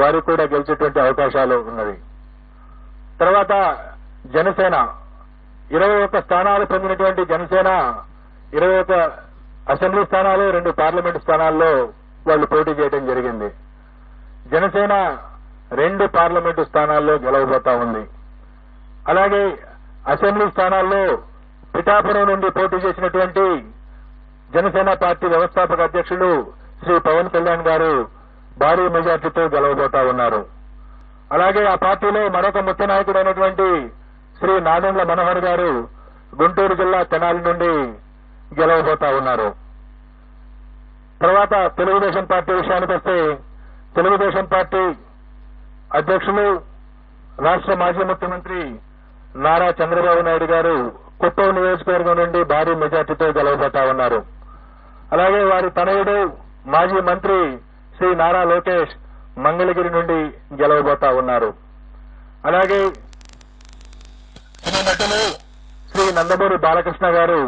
వారికి కూడా గెలిచేటువంటి అవకాశాలు ఉన్నవి. తర్వాత జనసేన 21 స్థానాలు పొందినటువంటి జనసేన 21 అసెంబ్లీ స్థానాలు 2 పార్లమెంటు స్థానాల్లో వాళ్ళు పోటీ చేయడం జరిగింది. జనసేన 2 పార్లమెంటు స్థానాల్లో గెలవబోతా ఉంది. అలాగే అసెంబ్లీ స్థానాల్లో పిఠాపురం నుండి పోటీ చేసినటువంటి జనసేన పార్టీ వ్యవస్థాపక అధ్యక్షులు శ్రీ పవన్ కళ్యాణ్ గారు భారీ మెజార్టీతో గెలవబోతా ఉన్నారు. అలాగే ఆ పార్టీలో మరొక ముఖ్య నాయకుడైనటువంటి శ్రీ నాదెండ్ల మనోహర్ గారు గుంటూరు జిల్లా తెనాలి నుండి గెలవబోతా ఉన్నారు. తర్వాత తెలుగుదేశం పార్టీ విషయానికి వస్తే తెలుగుదేశం పార్టీ అధ్యక్షులు రాష్ట్ర మాజీ ముఖ్యమంత్రి నారా చంద్రబాబు నాయుడు గారు కుప్పం నియోజకవర్గం నుండి భారీ మెజార్టీతో గెలవబోతా ఉన్నారు. అలాగే వారి తనయుడు మాజీ మంత్రి శ్రీ నారా లోకేష్ మంగళగిరి నుండి గెలవబోతా ఉన్నారు. అలాగే నటులు శ్రీ నందమూరి బాలకృష్ణ గారు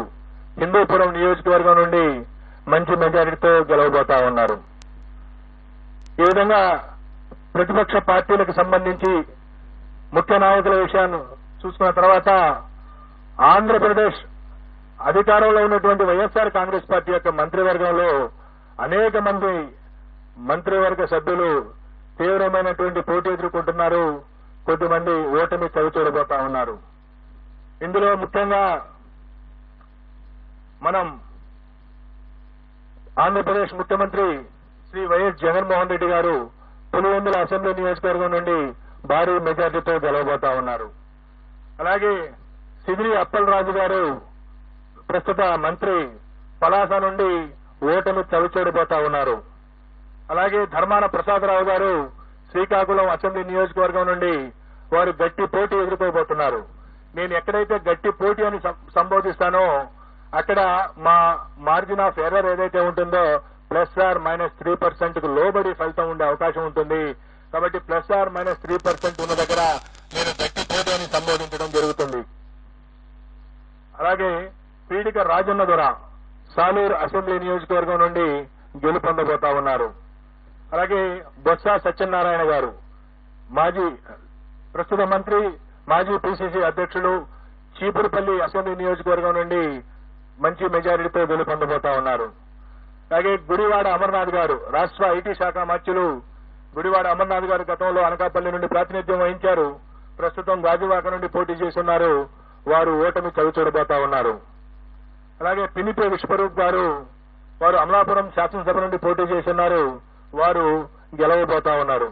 హిందూపురం నియోజకవర్గం నుండి మంచి మెజారిటీతో గెలవబోతా ఉన్నారు. ఈ విధంగా ప్రతిపక్ష పార్టీలకు సంబంధించి ముఖ్య నాయకుల విషయాన్ని చూసుకున్న తర్వాత ఆంధ్రప్రదేశ్ అధికారంలో ఉన్నటువంటి వైఎస్ఆర్ కాంగ్రెస్ పార్టీ యొక్క మంత్రివర్గంలో అనేక మంది మంత్రివర్గ సభ్యులు తీవ్రమైనటువంటి పోటీ ఎదుర్కొంటున్నారు. కొద్దిమంది ఓటమి చవిచూడబోతా ఉన్నారు. ఇందులో ముఖ్యంగా మనం ఆంధ్రప్రదేశ్ ముఖ్యమంత్రి శ్రీ వైఎస్ జగన్మోహన్ రెడ్డి గారు పులివెందుల అసెంబ్లీ నియోజకవర్గం నుండి భారీ మెజార్టీతో గెలవబోతా ఉన్నారు. అలాగే సిదిరి అప్పలరాజు గారు ప్రస్తుత మంత్రి పలాస నుండి ఓటమి చవిచూడబోతా ఉన్నారు. అలాగే ధర్మాన ప్రసాదరావు గారు శ్రీకాకుళం అసెంబ్లీ నియోజకవర్గం నుండి వారు గట్టి పోటీ ఎదుర్కోబోతున్నారు. నేను ఎక్కడైతే గట్టి పోటీ అని సంబోధిస్తానో అక్కడ మా మార్జిన్ ఆఫ్ ఎర్రర్ ఏదైతే ఉంటుందో +or-3% కు లోబడి ఫలితం ఉండే అవకాశం ఉంటుంది. కాబట్టి +or-3% ఉన్న దగ్గర నేను గట్టి పోటీ అని సంబోధించడం జరుగుతుంది. అలాగే పీడిక రాజన్న దొర సాలూరు అసెంబ్లీ నియోజకవర్గం నుండి గెలుపొందబోతా ఉన్నారు. అలాగే బొత్స సత్యనారాయణ గారు ప్రస్తుత మంత్రి మాజీ పిసిసి అధ్యక్షులు చీపురుపల్లి అసెంబ్లీ నియోజకవర్గం నుండి మంచి మెజారిటీతో గెలుపొందబోతా ఉన్నారు. అలాగే గుడివాడ అమర్నాథ్ గారు రాష్ట్ర ఐటీ శాఖ మంత్రులు గుడివాడ అమర్నాథ్ గారు గతంలో అనకాపల్లి నుండి ప్రాతినిధ్యం వహించారు. ప్రస్తుతం గాజువాక నుండి పోటీ చేస్తున్నారు. వారు ఓటమి చవిచూడబోతా ఉన్నారు. అలాగే పినిపే విశ్వరూప్ గారు వారు అమలాపురం శాసనసభ నుండి పోటీ చేస్తున్నారు. వారు గెలవబోతా ఉన్నారు.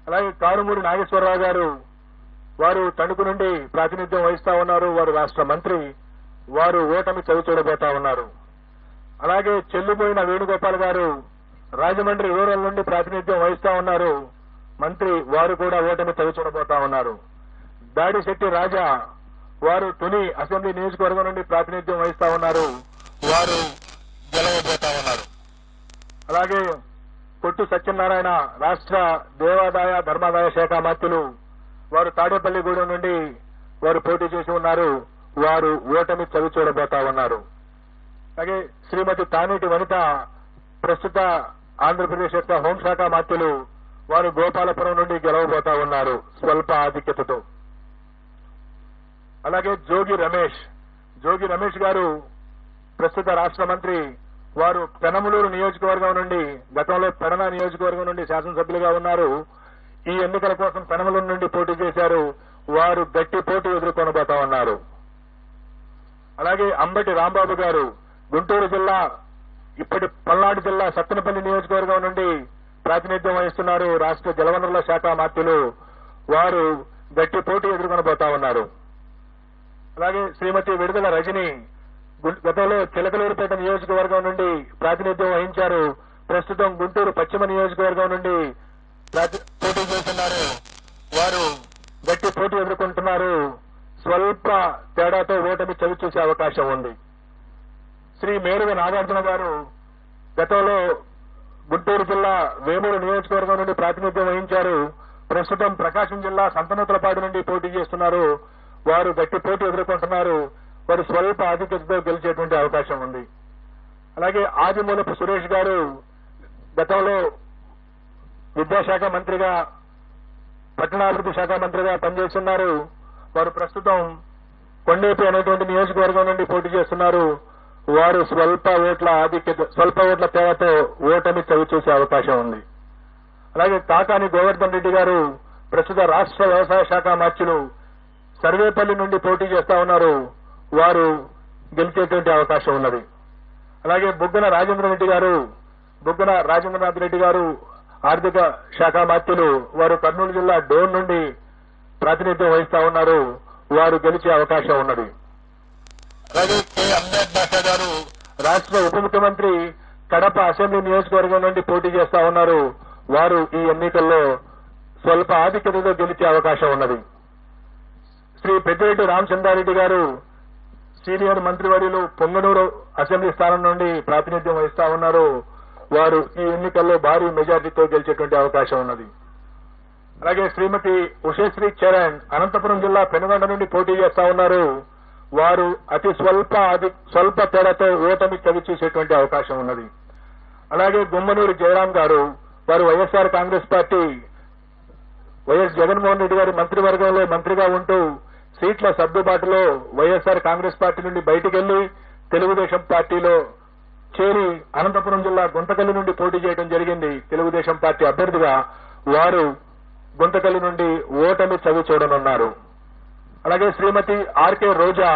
అలాగే కారుమూరి నాగేశ్వరరావు గారు వారు తణుకు నుండి ప్రాతినిధ్యం వహిస్తా ఉన్నారు. వారు రాష్ట్ర మంత్రి. వారు ఓటమి చవిచూడబోతా ఉన్నారు. అలాగే చెల్లుబోయిన వేణుగోపాల్ గారు రాజమండ్రి రూరల్ నుండి ప్రాతినిధ్యం వహిస్తా ఉన్నారు. మంత్రి. వారు కూడా ఓటమి చవిచూడబోతా ఉన్నారు. దాడిశెట్టి రాజా వారు తుని అసెంబ్లీ నియోజకవర్గం నుండి ప్రాతినిధ్యం వహిస్తా ఉన్నారు. వారు గెలవబోతా ఉన్నారు. అలాగే కొట్టు సత్యనారాయణ రాష్ట్ర దేవాదాయ ధర్మాదాయ శాఖ మంత్రులు వారు తాడేపల్లిగూడెం నుండి వారు పోటీ చేసి ఉన్నారు. వారు ఓటమి చవిచూడబోతా ఉన్నారు. అలాగే శ్రీమతి తానేటి వనిత ప్రస్తుత ఆంధ్రప్రదేశ్ యొక్క హోంశాఖ మంత్రులు వారు గోపాలపురం నుండి గెలవబోతా ఉన్నారు స్వల్ప ఆధిక్యతతో. అలాగే జోగి రమేష్ గారు ప్రస్తుత రాష్ట్ర మంత్రి. వారు పెనమలూరు నియోజకవర్గం నుండి గతంలో పెడన నియోజకవర్గం నుండి శాసనసభ్యులుగా ఉన్నారు. ఈ ఎన్నికల కోసం పెనమలూరు నుండి పోటీ చేశారు. వారు గట్టి పోటీ ఎదుర్కొనబోతా ఉన్నారు. అలాగే అంబటి రాంబాబు గారు గుంటూరు జిల్లా ఇప్పటి పల్నాడు జిల్లా సత్తెనపల్లి నియోజకవర్గం నుండి ప్రాతినిధ్యం వహిస్తున్నారు. రాష్ట్ర జలవనరుల శాఖ మంత్రులు. వారు గట్టి పోటీ ఎదుర్కొనబోతా ఉన్నారు. అలాగే శ్రీమతి విడుదల రజని గతంలో చిలకలూరుపేట నియోజకవర్గం నుండి ప్రాతినిధ్యం వహించారు. ప్రస్తుతం గుంటూరు పశ్చిమ నియోజకవర్గం నుండి పోటీ చేస్తున్నారు. వారు గట్టి పోటీ ఎదుర్కొంటున్నారు. స్వల్ప తేడాతో ఓటమి చవిచూసే అవకాశం ఉంది. శ్రీ మేరుగ నాగార్జున గారు గతంలో గుంటూరు జిల్లా వేమూరు నియోజకవర్గం నుండి ప్రాతినిధ్యం వహించారు. ప్రస్తుతం ప్రకాశం జిల్లా సంతనూతలపాడు నుండి పోటీ చేస్తున్నారు. వారు గట్టి పోటీ ఎదుర్కొంటున్నారు. వారు స్వల్ప ఆధిక్యతతో గెలిచేటువంటి అవకాశం ఉంది. అలాగే ఆదిమూలపు సురేష్ గారు గతంలో విద్యాశాఖ మంత్రిగా, పట్టణాభివృద్ధి శాఖ మంత్రిగా పనిచేస్తున్నారు. వారు ప్రస్తుతం కొండేపి అనేటువంటి నియోజకవర్గం నుండి పోటీ చేస్తున్నారు. వారు స్వల్ప ఓట్ల తేడాతో ఓటమి చవిచూసే అవకాశం ఉంది. అలాగే కాకాని గోవర్ధన్ రెడ్డి గారు ప్రస్తుత రాష్ట్ర వ్యవసాయ శాఖ మంత్రులు సర్వేపల్లి నుండి పోటీ చేస్తా ఉన్నారు. వారు గెలిచేటువంటి అవకాశం ఉన్నది. అలాగే బుగ్గన రాజేంద్రనాథ్ రెడ్డి గారు ఆర్థిక శాఖ మంత్రులు, వారు కర్నూలు జిల్లా డోన్ నుండి ప్రాతినిధ్యం వహిస్తా ఉన్నారు. వారు గెలిచే అవకాశం ఉన్నది. అలాగే కె అమ్జద్ బాషా గారు రాష్ట్ర ఉప ముఖ్యమంత్రి కడప అసెంబ్లీ నియోజకవర్గం నుండి పోటీ చేస్తా ఉన్నారు. వారు ఈ ఎన్నికల్లో స్వల్ప ఆధిక్యతతో గెలిచే అవకాశం ఉన్నది. శ్రీ పెద్దిరెడ్డి రామచంద్రారెడ్డి గారు సీనియర్ మంత్రివర్యులు పొంగనూరు అసెంబ్లీ స్థానం నుండి ప్రాతినిధ్యం వహిస్తా ఉన్నారు. వారు ఈ ఎన్నికల్లో భారీ మెజార్టీతో గెలిచేటువంటి అవకాశం ఉన్నది. అలాగే శ్రీమతి ఉషశ్రీ చరణ్ అనంతపురం జిల్లా పెనుగొండ నుండి పోటీ చేస్తా ఉన్నారు. వారు అతి స్వల్ప తేడాతో ఓటమి చవిచూసేటువంటి అవకాశం ఉన్నది. అలాగే గుమ్మనూరు జయరాం గారు, వారు వైఎస్ఆర్ కాంగ్రెస్ పార్టీ వైఎస్ జగన్మోహన్ రెడ్డి గారి మంత్రివర్గంలో మంత్రిగా ఉంటూ సీట్ల సర్దుబాటులో వైఎస్ఆర్ కాంగ్రెస్ పార్టీ నుండి బయటికి వెళ్లి తెలుగుదేశం పార్టీలో చేరి అనంతపురం జిల్లా గుంతకల్లి నుండి పోటీ చేయడం జరిగింది. తెలుగుదేశం పార్టీ అభ్యర్థిగా వారు గుంతకల్లి నుండి ఓటమి చవి చూడనున్నారు. అలాగే శ్రీమతి ఆర్కే రోజా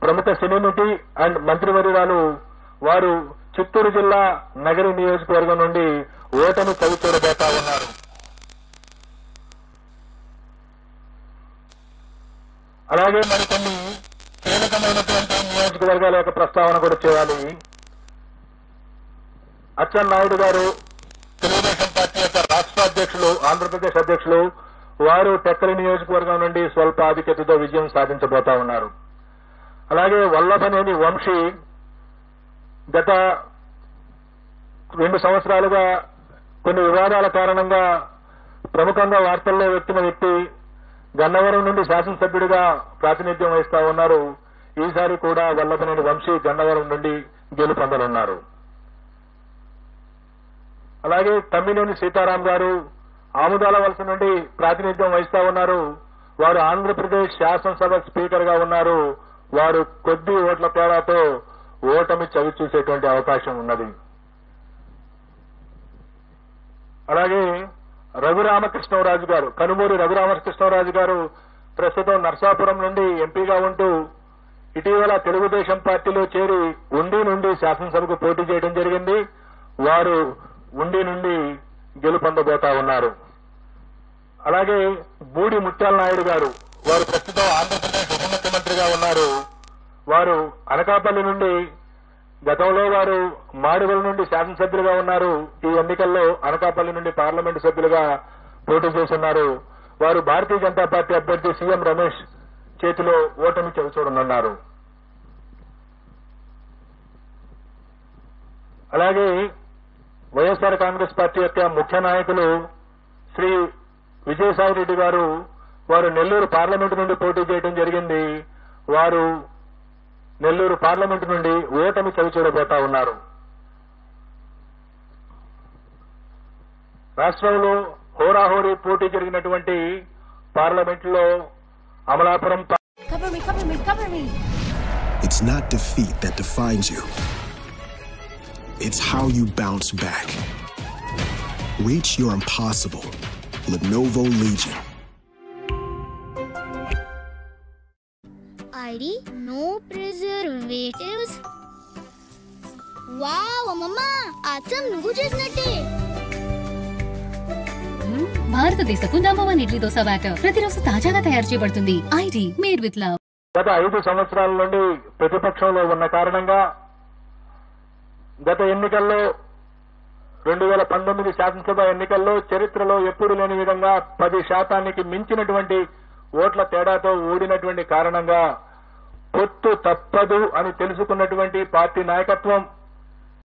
ప్రముఖ సినీ నటి అండ్ మంత్రివర్యురాలు, వారు చిత్తూరు జిల్లా నగరి నియోజకవర్గం నుండి ఓటమి చవి చూడబోతా ఉన్నారు. అలాగే మరికొన్ని కీలకమైనటువంటి నియోజకవర్గాల యొక్క ప్రస్తావన కూడా చేయాలి. అచ్చెన్నాయుడు గారు తెలుగుదేశం పార్టీ యొక్క రాష్ట్ర అధ్యక్షులు, ఆంధ్రప్రదేశ్ అధ్యక్షులు, వారు టెక్కలి నియోజకవర్గం నుండి స్వల్ప ఆధిక్యతతో విజయం సాధించబోతా ఉన్నారు. అలాగే వల్లభనేని వంశీ గత 2 సంవత్సరాలుగా కొన్ని వివాదాల కారణంగా ప్రముఖంగా వార్తల్లో వ్యక్తిన వ్యక్తి, గన్నవరం నుండి శాసనసభ్యుడిగా ప్రాతినిధ్యం వహిస్తా ఉన్నారు. ఈసారి కూడా వల్లభనేని వంశీ గన్నవరం నుండి గెలుపొందనున్నారు. అలాగే తమ్మినేని సీతారాం గారు ఆముదాల వలస నుండి ప్రాతినిధ్యం వహిస్తా ఉన్నారు. వారు ఆంధ్రప్రదేశ్ శాసనసభ స్పీకర్ గా ఉన్నారు. వారు కొద్ది ఓట్ల తేడాతో ఓటమి చవి చూసేటువంటి అవకాశం ఉన్నది. అలాగే రఘురామకృష్ణరాజు గారు, కనుమూరి రఘురామకృష్ణరాజు గారు ప్రస్తుతం నర్సాపురం నుండి ఎంపీగా ఉంటూ ఇటీవల తెలుగుదేశం పార్టీలో చేరి ఉండి నుండి శాసనసభకు పోటీ చేయడం జరిగింది. వారు ఉండి నుండి గెలుపొందబోతా ఉన్నారు. అలాగే బూడి ముత్యాల నాయుడు గారు, వారు ప్రస్తుతం ఆంధ్రప్రదేశ్ ఉప ముఖ్యమంత్రిగా ఉన్నారు. వారు అనకాపల్లి నుండి, గతంలో వారు మాడుగుల నుండి శాసనసభ్యులుగా ఉన్నారు. ఈ ఎన్నికల్లో అనకాపల్లి నుండి పార్లమెంటు సభ్యులుగా పోటీ చేస్తున్నారు. వారు భారతీయ జనతా పార్టీ అభ్యర్థి సీఎం రమేష్ చేతిలో ఓటమి చవిచూడనున్నారు. అలాగే వైఎస్ఆర్ కాంగ్రెస్ పార్టీ యొక్క ముఖ్య నాయకులు శ్రీ విజయసాయి రెడ్డి గారు, వారు నెల్లూరు పార్లమెంటు నుండి పోటీ చేయడం జరిగింది. వారు నెల్లూరు పార్లమెంటు నుండి ఓటమి చవిచూడబోతా ఉన్నారు. రాష్ట్రంలో హోరాహోరీ పోటీ జరిగినటువంటి పార్లమెంటులో Amalapuram. It's not defeat that defines you. It's how you bounce back. Reach your impossible. Lenovo Legion. ID, no preservatives. Wow, mama, acham nuvu chesinatte. భారతదేశపు నంబర్ 1 ఇడ్లీ దోస బ్యాటర్ ప్రతిరోజు తాజాగా తయారు చేయబడుతుంది. ID made with love. గత 5 సంవత్సరాల నుండి ప్రతిపక్షంలో ఉన్న కారణంగా గత ఎన్నికల్లో 2019 శాసనసభ ఎన్నికల్లో చరిత్రలో ఎప్పుడు లేని విధంగా 10% మించినటువంటి ఓట్ల తేడాతో ఓడినటువంటి కారణంగా పొత్తు తప్పదు అని తెలుసుకున్నటువంటి పార్టీ నాయకత్వం